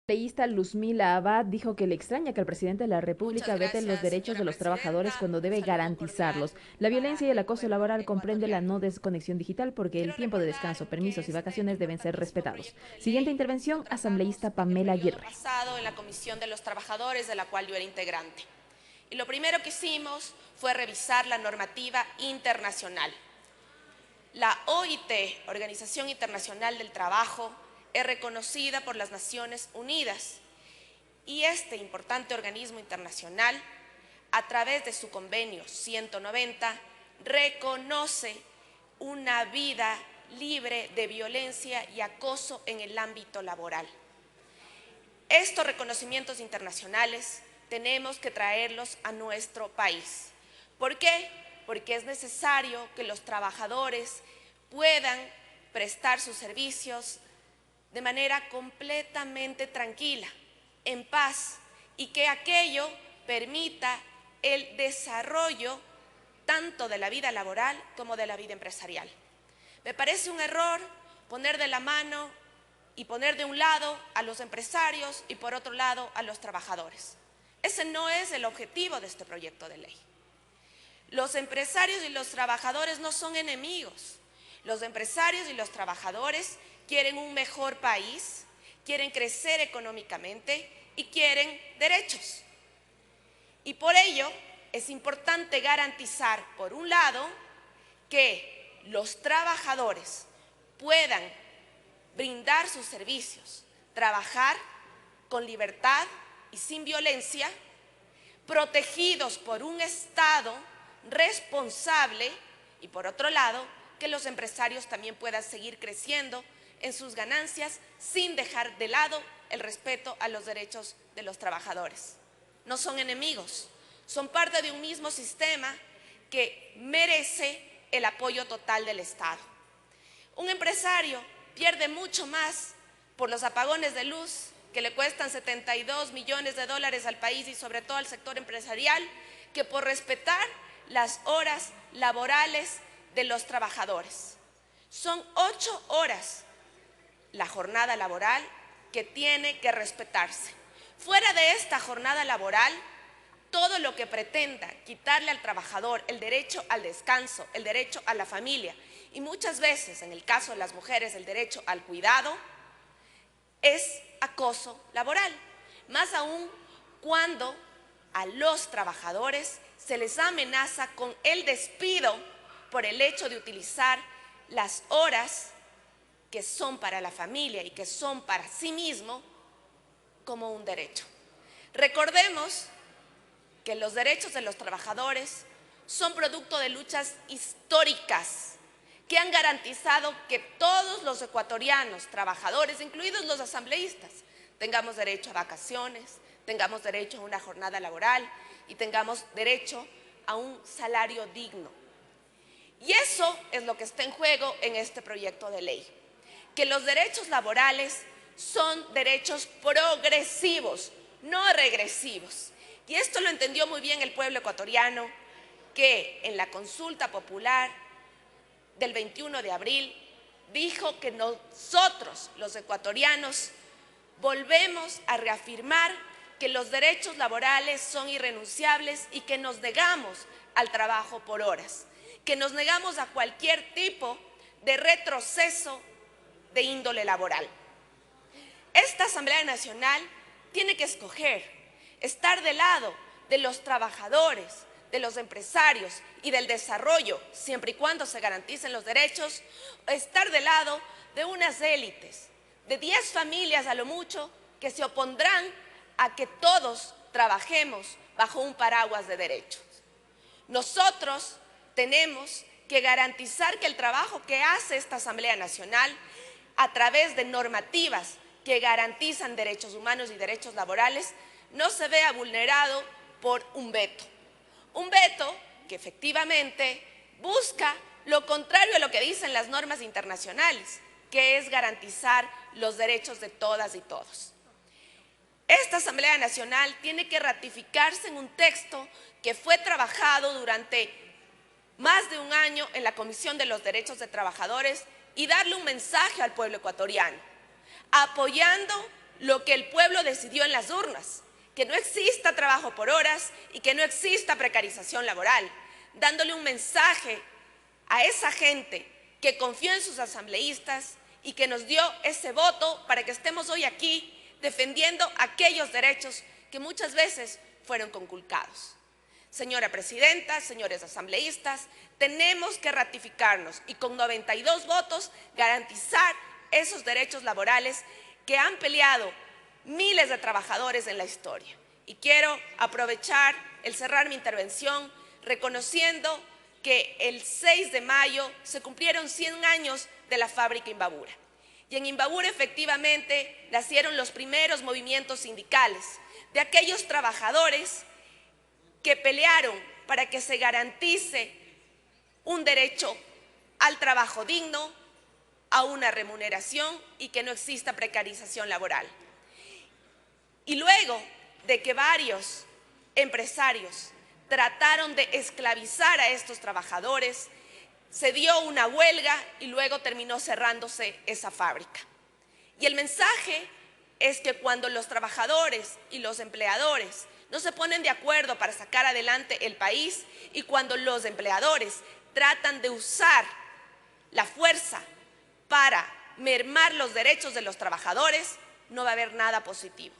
Leísta Luzmila Abad dijo que le extraña que el presidente de la Muchas República vete los gracias, derechos señora de los trabajadores presidenta. cuando Un debe saludo cordial garantizarlos. La para violencia y el el acoso pueblo laboral comprende la ecuatoriano. no desconexión digital porque el Quiero tiempo de recordar descanso, que permisos y este vacaciones deben ser importantísimo respetados. proyecto de Siguiente ley lo intervención, tratamos asambleísta en el Pamela periodo Aguirre. pasado en la Comisión de los Trabajadores, de la cual yo era integrante. Y lo primero que hicimos fue revisar la normativa internacional. La OIT, Organización Internacional del Trabajo, es reconocida por las Naciones Unidas y este importante organismo internacional, a través de su convenio 190, reconoce una vida libre de violencia y acoso en el ámbito laboral. Estos reconocimientos internacionales tenemos que traerlos a nuestro país. ¿Por qué? Porque es necesario que los trabajadores puedan prestar sus servicios de manera completamente tranquila, en paz, y que aquello permita el desarrollo tanto de la vida laboral como de la vida empresarial. Me parece un error poner de la mano y poner de un lado a los empresarios y por otro lado a los trabajadores. Ese no es el objetivo de este proyecto de ley. Los empresarios y los trabajadores no son enemigos. Los empresarios y los trabajadores quieren un mejor país, quieren crecer económicamente y quieren derechos. Y por ello es importante garantizar, por un lado, que los trabajadores puedan brindar sus servicios, trabajar con libertad y sin violencia, protegidos por un Estado responsable y, por otro lado, que los empresarios también puedan seguir creciendo en sus ganancias sin dejar de lado el respeto a los derechos de los trabajadores. No son enemigos, son parte de un mismo sistema que merece el apoyo total del Estado. Un empresario pierde mucho más por los apagones de luz que le cuestan 72 millones de dólares al país y sobre todo al sector empresarial, que por respetar las horas laborales de los trabajadores. Son 8 horas la jornada laboral que tiene que respetarse. Fuera de esta jornada laboral, todo lo que pretenda quitarle al trabajador el derecho al descanso, el derecho a la familia y muchas veces, en el caso de las mujeres, el derecho al cuidado, es acoso laboral. Más aún cuando a los trabajadores se les amenaza con el despido por el hecho de utilizar las horas que son para la familia y que son para sí mismo como un derecho. Recordemos que los derechos de los trabajadores son producto de luchas históricas que han garantizado que todos los ecuatorianos, trabajadores, incluidos los asambleístas, tengamos derecho a vacaciones, tengamos derecho a una jornada laboral y tengamos derecho a un salario digno. Y eso es lo que está en juego en este proyecto de ley, que los derechos laborales son derechos progresivos, no regresivos. Y esto lo entendió muy bien el pueblo ecuatoriano, que en la consulta popular del 21 de abril dijo que nosotros, los ecuatorianos, volvemos a reafirmar que los derechos laborales son irrenunciables y que nos negamos al trabajo por horas, que nos negamos a cualquier tipo de retroceso de índole laboral. Esta Asamblea Nacional tiene que escoger estar del lado de los trabajadores, de los empresarios y del desarrollo, siempre y cuando se garanticen los derechos, o estar del lado de unas élites, de 10 familias a lo mucho, que se opondrán a que todos trabajemos bajo un paraguas de derechos. Nosotros tenemos que garantizar que el trabajo que hace esta Asamblea Nacional, a través de normativas que garantizan derechos humanos y derechos laborales, no se vea vulnerado por un veto. Un veto que efectivamente busca lo contrario a lo que dicen las normas internacionales, que es garantizar los derechos de todas y todos. Esta Asamblea Nacional tiene que ratificarse en un texto que fue trabajado durante más de un año en la Comisión de los Derechos de Trabajadores y darle un mensaje al pueblo ecuatoriano, apoyando lo que el pueblo decidió en las urnas, que no exista trabajo por horas y que no exista precarización laboral, dándole un mensaje a esa gente que confió en sus asambleístas y que nos dio ese voto para que estemos hoy aquí defendiendo aquellos derechos que muchas veces fueron conculcados. Señora Presidenta, señores asambleístas, tenemos que ratificarnos y con 92 votos garantizar esos derechos laborales que han peleado miles de trabajadores en la historia. Y quiero aprovechar el cerrar mi intervención reconociendo que el 6 de mayo se cumplieron 100 años de la fábrica Imbabura. Y en Imbabura efectivamente nacieron los primeros movimientos sindicales de aquellos trabajadores que pelearon para que se garantice un derecho al trabajo digno, a una remuneración y que no exista precarización laboral. Y luego de que varios empresarios trataron de esclavizar a estos trabajadores, se dio una huelga y luego terminó cerrándose esa fábrica. Y el mensaje es que cuando los trabajadores y los empleadores no se ponen de acuerdo para sacar adelante el país y cuando los empleadores tratan de usar la fuerza para mermar los derechos de los trabajadores, no va a haber nada positivo.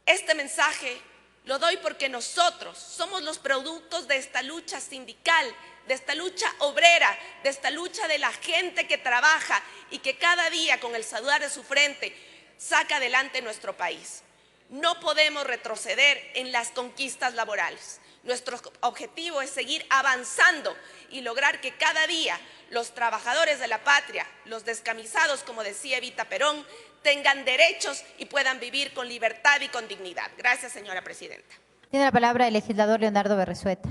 Este mensaje lo doy porque nosotros somos los productos de esta lucha sindical, de esta lucha obrera, de esta lucha de la gente que trabaja y que cada día con el sudor de su frente saca adelante nuestro país. No podemos retroceder en las conquistas laborales. Nuestro objetivo es seguir avanzando y lograr que cada día los trabajadores de la patria, los descamisados, como decía Evita Perón, tengan derechos y puedan vivir con libertad y con dignidad. Gracias, señora Presidenta. Tiene la palabra el legislador Leonardo Berresueta.